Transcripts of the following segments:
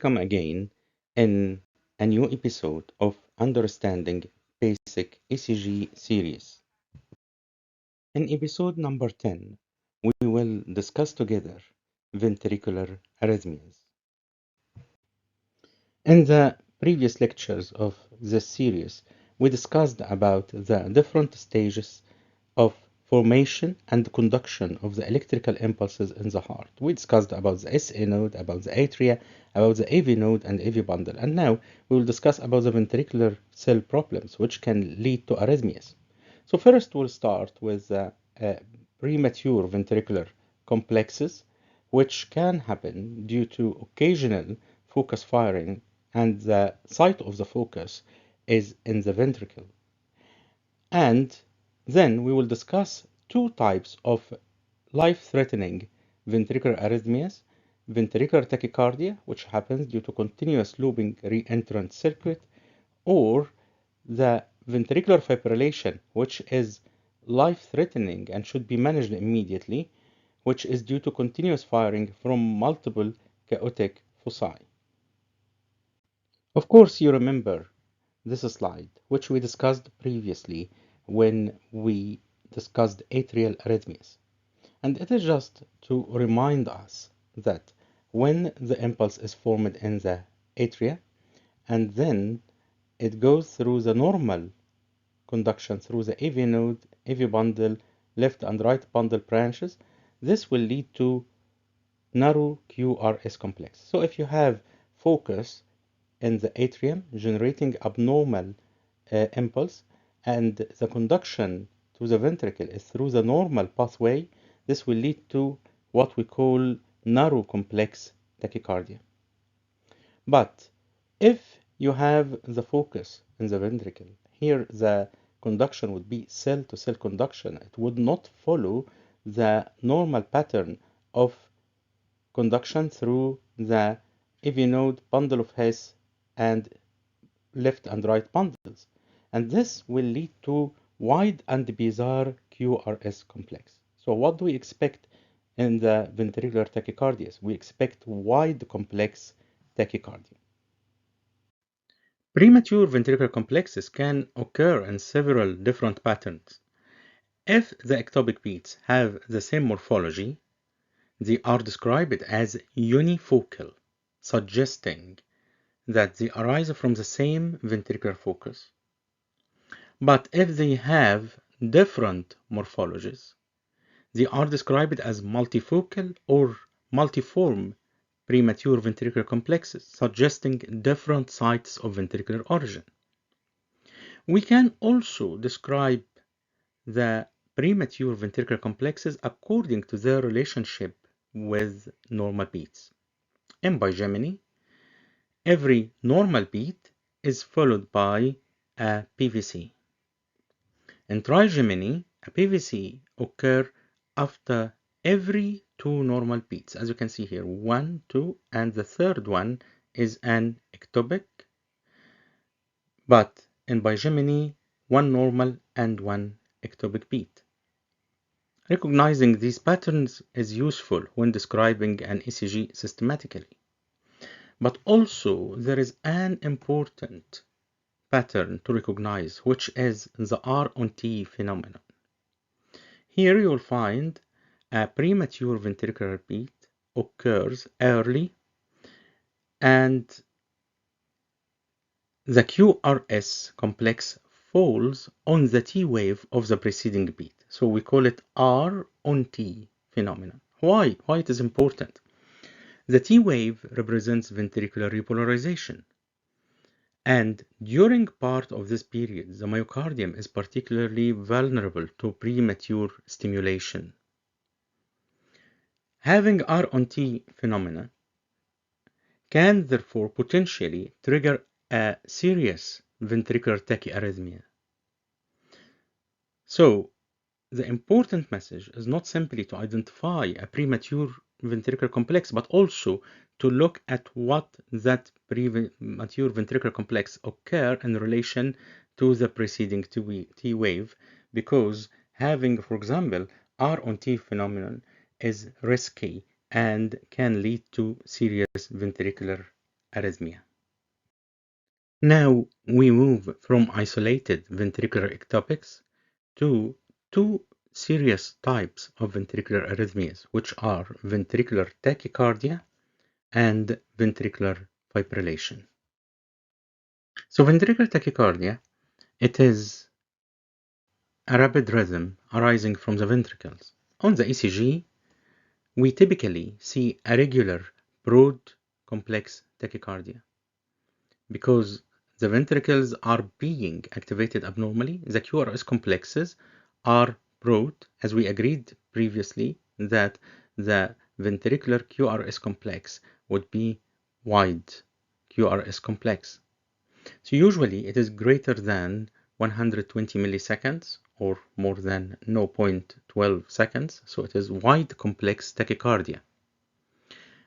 welcome again in a new episode of Understanding Basic ECG series. In episode number 10, we will discuss together ventricular arrhythmias. In the previous lectures of this series, we discussed about the different stages of formation and conduction of the electrical impulses in the heart. We discussed about the SA node, about the atria, about the AV node and AV bundle. And now we will discuss about the ventricular cell problems, which can lead to arrhythmias. So first we'll start with the premature ventricular complexes, which can happen due to occasional focus firing, and the site of the focus is in the ventricle. And then we will discuss two types of life-threatening ventricular arrhythmias: ventricular tachycardia, which happens due to continuous looping reentrant circuit, or the ventricular fibrillation, which is life-threatening and should be managed immediately, which is due to continuous firing from multiple chaotic foci. Of course, you remember this slide, which we discussed previously when we discussed atrial arrhythmias. And it is just to remind us that when the impulse is formed in the atria, and then it goes through the normal conduction through the AV node, AV bundle, left and right bundle branches, this will lead to narrow QRS complex. So if you have focus in the atrium generating abnormal impulse, and the conduction to the ventricle is through the normal pathway, this will lead to what we call narrow complex tachycardia. But if you have the focus in the ventricle, here the conduction would be cell-to-cell conduction. It would not follow the normal pattern of conduction through the AV node, bundle of Hess, and left and right bundles. And this will lead to wide and bizarre QRS complex. So what do we expect in the ventricular tachycardias? We expect wide complex tachycardia. Premature ventricular complexes can occur in several different patterns. If the ectopic beats have the same morphology, they are described as unifocal, suggesting that they arise from the same ventricular focus. But if they have different morphologies, they are described as multifocal or multiform premature ventricular complexes, suggesting different sites of ventricular origin. We can also describe the premature ventricular complexes according to their relationship with normal beats. In bigeminy, every normal beat is followed by a PVC. In trigeminy, a PVC occurs after every two normal beats. As you can see here, 1, 2, and the third one is an ectopic. But in bigeminy, one normal and one ectopic beat. Recognizing these patterns is useful when describing an ECG systematically. But also, there is an important pattern to recognize, which is the R on T phenomenon. Here you will find a premature ventricular beat occurs early, and the QRS complex falls on the T wave of the preceding beat. So we call it R on T phenomenon. Why? Why it is important? The T wave represents ventricular repolarization. And during part of this period, the myocardium is particularly vulnerable to premature stimulation. Having R on T phenomena can therefore potentially trigger a serious ventricular tachyarrhythmia. So, the important message is not simply to identify a premature ventricular complex, but also to look at what that premature ventricular complex occur in relation to the preceding T wave, because having, for example, R on T phenomenon is risky and can lead to serious ventricular arrhythmia. Now we move from isolated ventricular ectopics to two serious types of ventricular arrhythmias, which are ventricular tachycardia and ventricular fibrillation. So ventricular tachycardia, it is a rapid rhythm arising from the ventricles. On the ECG, we typically see a regular, broad, complex tachycardia. Because the ventricles are being activated abnormally, the QRS complexes are broad, as we agreed previously that the ventricular QRS complex would be wide QRS complex. So usually it is greater than 120 milliseconds or more than 0.12 seconds. So it is wide complex tachycardia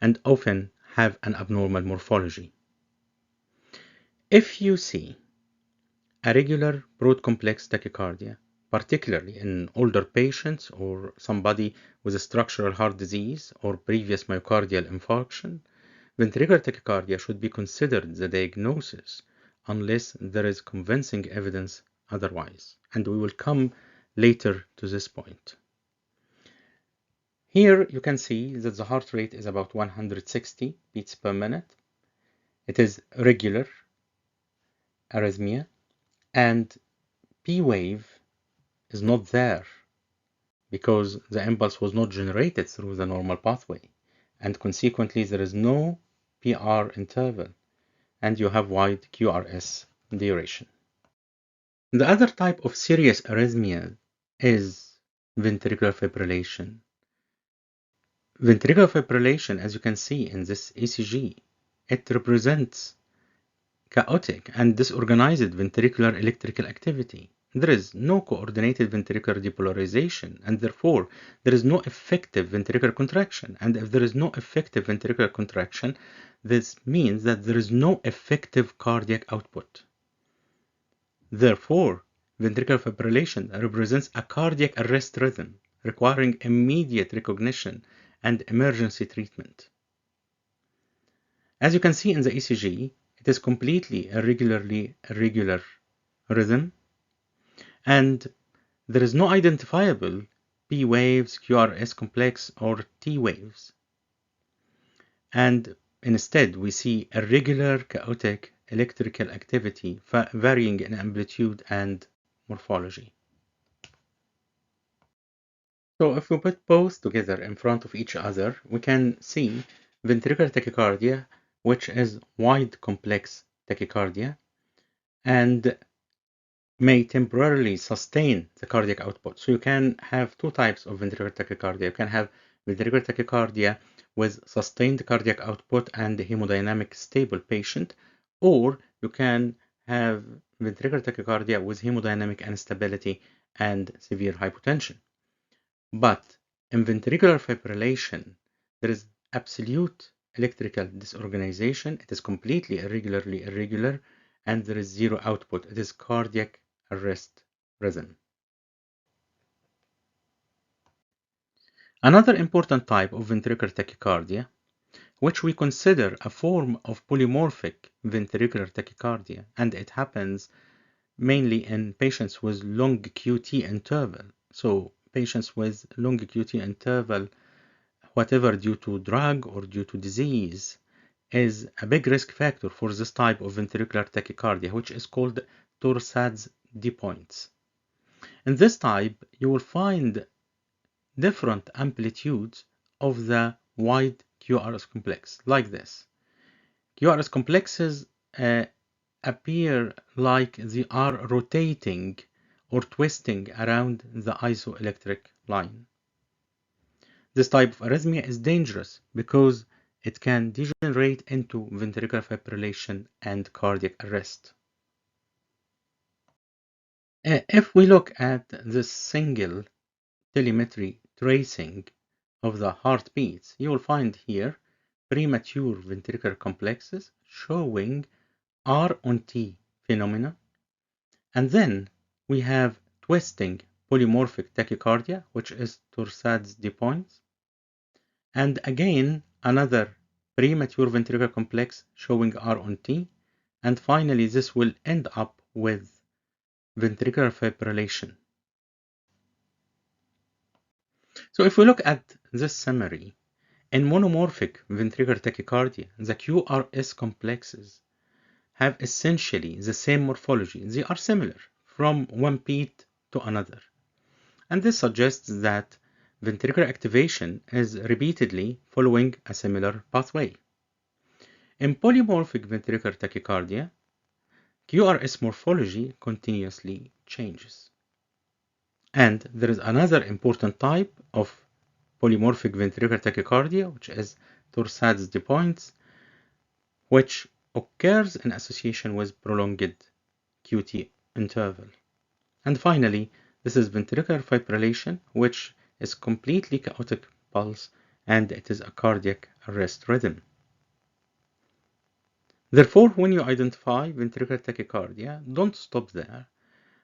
and often have an abnormal morphology. If you see a regular broad complex tachycardia, particularly in older patients or somebody with a structural heart disease or previous myocardial infarction, ventricular tachycardia should be considered the diagnosis unless there is convincing evidence otherwise. And we will come later to this point. Here you can see that the heart rate is about 160 beats per minute. It is regular arrhythmia, and P wave is not there because the impulse was not generated through the normal pathway, and consequently there is no PR interval, and you have wide QRS duration. The other type of serious arrhythmia is ventricular fibrillation. Ventricular fibrillation, as you can see in this ECG, it represents chaotic and disorganized ventricular electrical activity. There is no coordinated ventricular depolarization, and therefore there is no effective ventricular contraction. And if there is no effective ventricular contraction, this means that there is no effective cardiac output. Therefore, ventricular fibrillation represents a cardiac arrest rhythm requiring immediate recognition and emergency treatment. As you can see in the ECG, it is completely irregular rhythm, and there is no identifiable P waves, QRS complex, or T waves. And instead, we see irregular, chaotic electrical activity varying in amplitude and morphology. So if we put both together in front of each other, we can see ventricular tachycardia, which is wide complex tachycardia, and may temporarily sustain the cardiac output. So you can have two types of ventricular tachycardia. You can have ventricular tachycardia with sustained cardiac output and hemodynamic stable patient, or you can have ventricular tachycardia with hemodynamic instability and severe hypotension. But in ventricular fibrillation, there is absolute electrical disorganization. It is completely irregular, and there is zero output. It is cardiac arrest rhythm. Another important type of ventricular tachycardia, which we consider a form of polymorphic ventricular tachycardia, and it happens mainly in patients with long QT interval. So patients with long QT interval, whatever due to drug or due to disease, is a big risk factor for this type of ventricular tachycardia, which is called Torsades de points. In this type, you will find different amplitudes of the wide QRS complex, like this. QRS complexes appear like they are rotating or twisting around the isoelectric line. This type of arrhythmia is dangerous because it can degenerate into ventricular fibrillation and cardiac arrest. If we look at this single telemetry tracing of the heartbeats, you will find here premature ventricular complexes showing R on T phenomena. And then we have twisting polymorphic tachycardia, which is Torsades de points. And again, another premature ventricular complex showing R on T, and finally this will end up with ventricular fibrillation. So if we look at this summary, in monomorphic ventricular tachycardia, the QRS complexes have essentially the same morphology. They are similar from one beat to another. And this suggests that ventricular activation is repeatedly following a similar pathway. In polymorphic ventricular tachycardia, QRS morphology continuously changes. And there is another important type of polymorphic ventricular tachycardia, which is torsades de pointes, which occurs in association with prolonged QT interval. And finally, this is ventricular fibrillation, which is completely chaotic pulse, and it is a cardiac arrest rhythm. Therefore, when you identify ventricular tachycardia, don't stop there,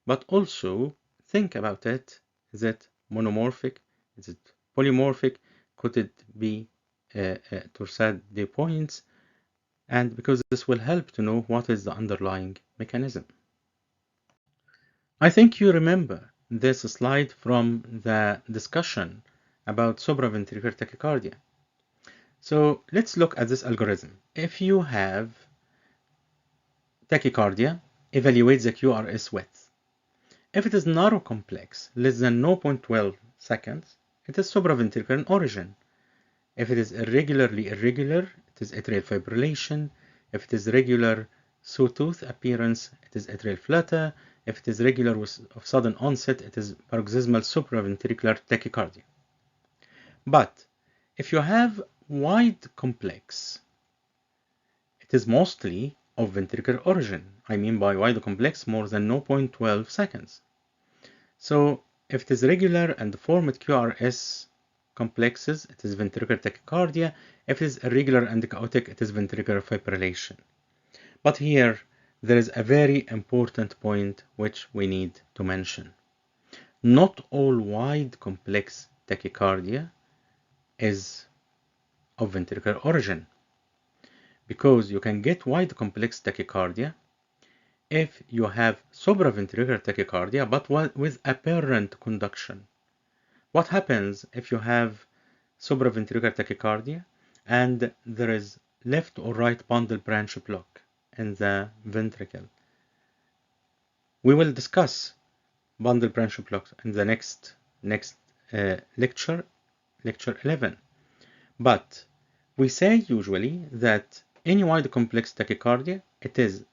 but also think about it. Is it monomorphic? Is it polymorphic? Could it be torsade de pointes? And because this will help to know what is the underlying mechanism. I think you remember this slide from the discussion about supraventricular tachycardia. So let's look at this algorithm. If you have tachycardia, evaluate the QRS width. If it is narrow complex, less than 0.12 seconds, it is supraventricular in origin. If it is irregularly irregular, it is atrial fibrillation. If it is regular sawtooth appearance, it is atrial flutter. If it is regular of sudden onset, it is paroxysmal supraventricular tachycardia. But if you have wide complex, it is mostly of ventricular origin. I mean by wide complex, more than 0.12 seconds. So if it is regular and deformed QRS complexes, it is ventricular tachycardia. If it is irregular and chaotic, it is ventricular fibrillation. But here, there is a very important point which we need to mention. Not all wide complex tachycardia is of ventricular origin, because you can get wide complex tachycardia if you have supraventricular tachycardia but with apparent conduction. What happens if you have supraventricular tachycardia and there is left or right bundle branch block in the ventricle? We will discuss bundle branch blocks in the next lecture 11. But we say usually that any wide complex tachycardia, it is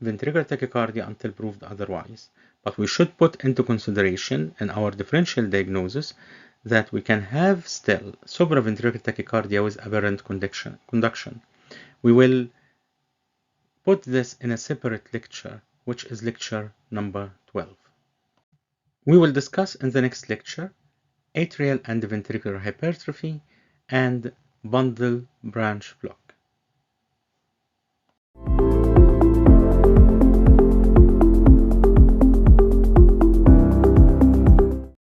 ventricular tachycardia until proved otherwise. But we should put into consideration in our differential diagnosis that we can have still supraventricular tachycardia with aberrant conduction. We will put this in a separate lecture, which is lecture number 12. We will discuss in the next lecture atrial and ventricular hypertrophy and bundle branch block.